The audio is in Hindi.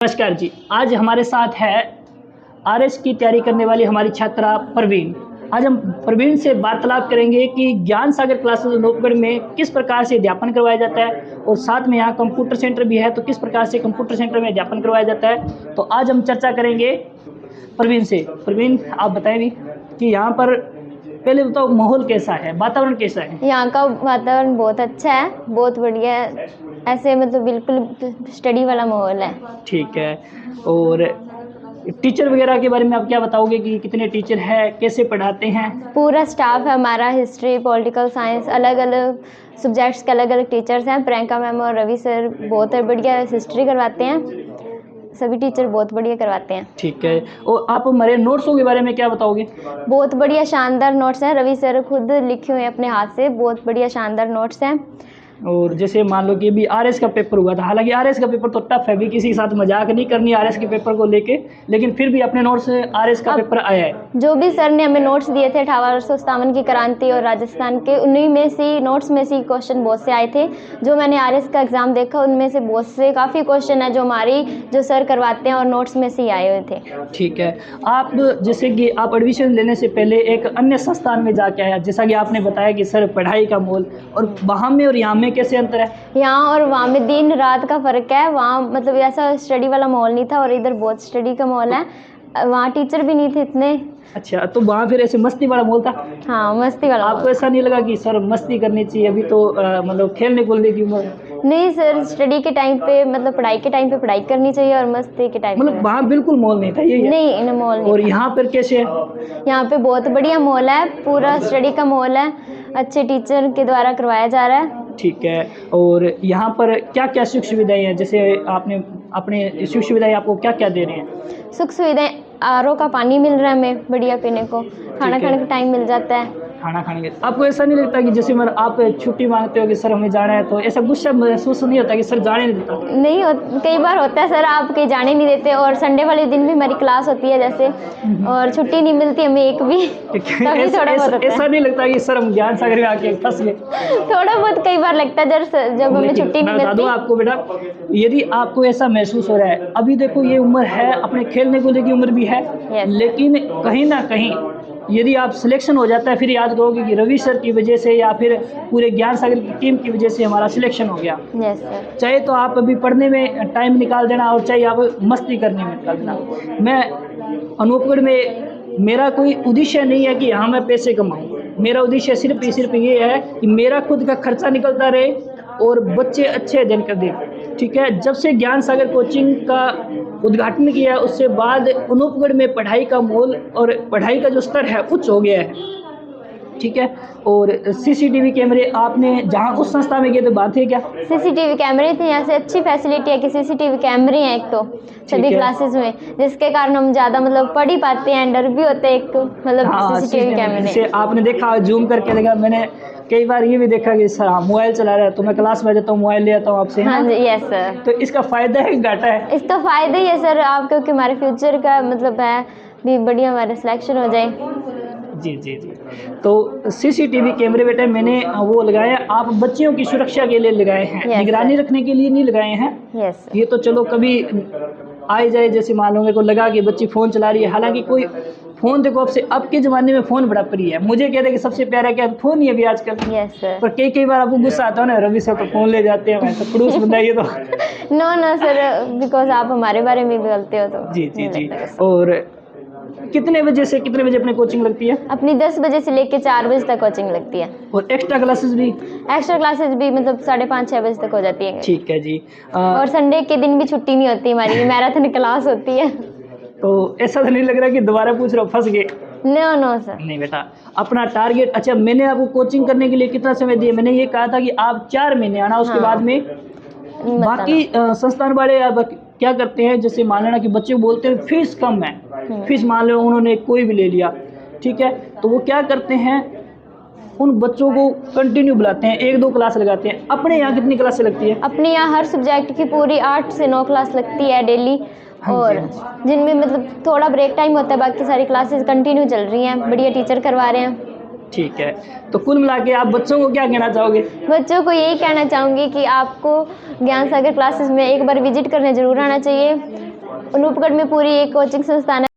नमस्कार जी। आज हमारे साथ है आरएस की तैयारी करने वाली हमारी छात्रा प्रवीण। आज हम प्रवीण से वार्तालाप करेंगे कि ज्ञान सागर क्लासेस अनूपगढ़ में किस प्रकार से अध्यापन करवाया जाता है और साथ में यहाँ कंप्यूटर सेंटर भी है, तो किस प्रकार से कंप्यूटर सेंटर में अध्यापन करवाया जाता है। तो आज हम चर्चा करेंगे प्रवीण से। प्रवीण, आप बताएं भी कि यहाँ पर पहले बताओ माहौल कैसा है, वातावरण कैसा है? यहाँ का वातावरण बहुत अच्छा है, बहुत बढ़िया है। ऐसे मतलब बिल्कुल स्टडी वाला माहौल है। ठीक है। और टीचर वगैरह के बारे में आप क्या बताओगे कि कितने टीचर हैं, कैसे पढ़ाते हैं? पूरा स्टाफ है हमारा, हिस्ट्री, पॉलिटिकल साइंस, अलग अलग सब्जेक्ट्स के अलग अलग टीचर्स हैं। प्रियंका मैम और रवि सर बहुत बढ़िया हिस्ट्री करवाते हैं। सभी टीचर बहुत बढ़िया करवाते हैं। ठीक है। और आप हमारे नोट्सों के बारे में क्या बताओगे? बहुत बढ़िया शानदार नोट्स हैं। रवि सर खुद लिखे हुए हैं अपने हाथ से, बहुत बढ़िया शानदार नोट्स हैं। और जैसे मान लो कि अभी आरएस का पेपर हुआ था, हालांकि आरएस का पेपर तो टफ है, भी किसी के साथ मजाक नहीं करनी आरएस के पेपर को लेके, लेकिन फिर भी अपने नोट्स आरएस का पेपर आया है। जो भी सर ने हमें नोट्स दिए थे 1857 की क्रांति और राजस्थान के, उन्हीं में से नोट्स में से क्वेश्चन बहुत से आए थे। जो मैंने आरएस का एग्जाम देखा उनमें से बहुत से काफ़ी क्वेश्चन है जो सर करवाते हैं और नोट्स में से ही आए हुए थे। ठीक है। आप जैसे कि आप एडमिशन लेने से पहले एक अन्य संस्थान में जाके आया, जैसा कि आपने बताया कि सर पढ़ाई का माहौल, और वहाँ में और यहाँ में कैसे अंतर है? यहाँ और वहाँ में दिन रात का फ़र्क है। वहाँ मतलब ऐसा स्टडी वाला माहौल नहीं था और इधर बहुत स्टडी का माहौल है। वहाँ टीचर भी नहीं थे इतने। अच्छा, तो वहाँ फिर ऐसे मस्ती वाला माहौल था? हाँ, मस्ती वाला। आपको ऐसा नहीं लगा कि सर मस्ती करनी चाहिए, अभी तो मतलब खेलने कूदने की उम्र? नहीं सर, स्टडी के टाइम पे मतलब पढ़ाई के टाइम पे पढ़ाई करनी चाहिए और मस्ती के टाइम मतलब वहाँ बिल्कुल माहौल नहीं था ये? नहीं, माहौल नहीं। और यहाँ पर कैसे है? यहाँ पे बहुत बढ़िया माहौल है, पूरा स्टडी का माहौल है, अच्छे टीचर के द्वारा करवाया जा रहा है। ठीक है। और यहाँ पर क्या क्या सुख सुविधाएं हैं? जैसे आपने अपने सुख सुविधाएं आपको क्या क्या दे रहे हैं? सुख सुविधाएं, आरओ का पानी मिल रहा है हमें बढ़िया पीने को, खाना खाने का टाइम मिल जाता है। खाना खाने के आपको ऐसा नहीं लगता कि जैसे मतलब आप छुट्टी मांगते हो कि सर हमें जाना है, तो ऐसा गुस्सा महसूस नहीं होता कि सर जाने नहीं देता? नहीं कई बार होता है सर, आप कहीं जाने नहीं देते, और संडे वाले दिन भी हमारी क्लास होती है जैसे, और छुट्टी नहीं मिलती हमें एक भी। तभी थोड़ा बहुत ऐसा नहीं लगता कि सर हम ज्ञान सागर में आके फंस गए? थोड़ा बहुत कई बार लगता है जब हमें छुट्टी नहीं मिलती। आपको बेटा, यदि आपको ऐसा महसूस हो रहा है, अभी देखो ये उम्र है, अपने खेलने कूदने की उम्र भी है, लेकिन कहीं ना कहीं यदि आप सिलेक्शन हो जाता है, फिर याद करोगे कि रवि सर की वजह से या फिर पूरे ज्ञान सागर की टीम की वजह से हमारा सिलेक्शन हो गया। Yes sir. चाहे तो आप अभी पढ़ने में टाइम निकाल देना और चाहे आप मस्ती करने में निकाल देना। मैं अनूपगढ़ में, मेरा कोई उद्देश्य नहीं है कि यहाँ मैं पैसे कमाऊँ। मेरा उद्देश्य सिर्फ ये है कि मेरा खुद का खर्चा निकलता रहे और बच्चे अच्छे अध्ययन कर दें। ठीक है। जब से ज्ञान सागर कोचिंग का उद्घाटन किया, उससे बाद अनूपगढ़ में पढ़ाई का माहौल और पढ़ाई का जो स्तर है उच्च हो गया है। ठीक है। और सीसीटीवी कैमरे आपने जहाँ उस संस्था में गए तो बात है क्या? सीसीटीवी कैमरे थे, यहाँ से अच्छी फैसिलिटी है कि सीसीटीवी कैमरे हैं एक तो सभी क्लासेस में, जिसके कारण हम ज़्यादा मतलब पढ़ ही पाते हैं, डर भी होता है एक तो मतलब सीसीटीवी कैमरे से। आपने देखा, जूम करके देखा, मैंने कई बार ये भी देखा कि सर मोबाइल चला रहा है तो मैं क्लास में जाता हूँ, मोबाइल ले आता हूँ आपसे। हाँ जी, यस सर। तो इसका फ़ायदा है घाटा है? इसका फ़ायदा ही है सर, आप क्योंकि हमारे फ्यूचर का मतलब है भी बढ़िया, हमारे सिलेक्शन हो जाए। जी जी जी। तो सीसीटीवी कैमरे बेटा मैंने वो लगाए, आप बच्चियों की सुरक्षा के लिए लगाए हैं, निगरानी रखने के लिए नहीं लगाए हैं। यस। ये तो चलो कभी आए जाए, जैसे मान लो मेरे को लगा कि बच्ची फ़ोन चला रही है, हालांकि कोई फ़ोन देखो अब के ज़माने में फ़ोन बड़ा प्रिय है। मुझे कहते हैं कि सबसे प्यारा क्या फ़ोन ही है अभी आजकल। Yes sir. पर कई बार आपको गुस्सा आता है ना, रवि सर तो फ़ोन ले जाते हैं, मैं तो खड़ूस बंदा ये तो। नो सर, बिकॉज आप हमारे बारे में भी बोलते हो तो। जी जी जी। और कितने बजे से कितने बजे अपनी कोचिंग लगती है? अपनी 10 बजे से लेकर 4 बजे तक कोचिंग लगती है। और एक्स्ट्रा क्लासेस भी? एक्स्ट्रा क्लासेस भी मतलब 5:30-6 बजे तक हो जाती है। ठीक है जी। और संडे के दिन भी छुट्टी नहीं होती हमारी, मैराथन क्लास होती है। तो ऐसा तो नहीं लग रहा कि दोबारा पूछ रहा हूँ फंस गए? No sir. नहीं बेटा, अपना टारगेट। अच्छा, मैंने आपको कोचिंग करने के लिए कितना समय दिया? मैंने ये कहा था कि आप 4 महीने आना, उसके बाद में बाकी संस्थान वाले अब क्या करते हैं, जैसे मान लेना कि बच्चे बोलते हैं फीस कम है, फीस मान लो उन्होंने कोई भी ले लिया, ठीक है, तो वो क्या करते हैं, उन बच्चों को कंटिन्यू बुलाते हैं, 1-2 क्लास लगाते हैं। अपने यहाँ कितनी क्लासें लगती है? अपने यहाँ हर सब्जेक्ट की पूरी 8 से 9 क्लास लगती है डेली, और जिनमें मतलब थोड़ा ब्रेक टाइम होता है, बाकी सारी क्लासेस कंटिन्यू चल रही हैं, बढ़िया टीचर करवा रहे हैं। ठीक है, तो कुल मिला के आप बच्चों को क्या कहना चाहोगे? बच्चों को यही कहना चाहूँगी कि आपको ज्ञान सागर क्लासेस में एक बार विजिट करने ज़रूर आना चाहिए। अनूपगढ़ में पूरी एक कोचिंग संस्थान है।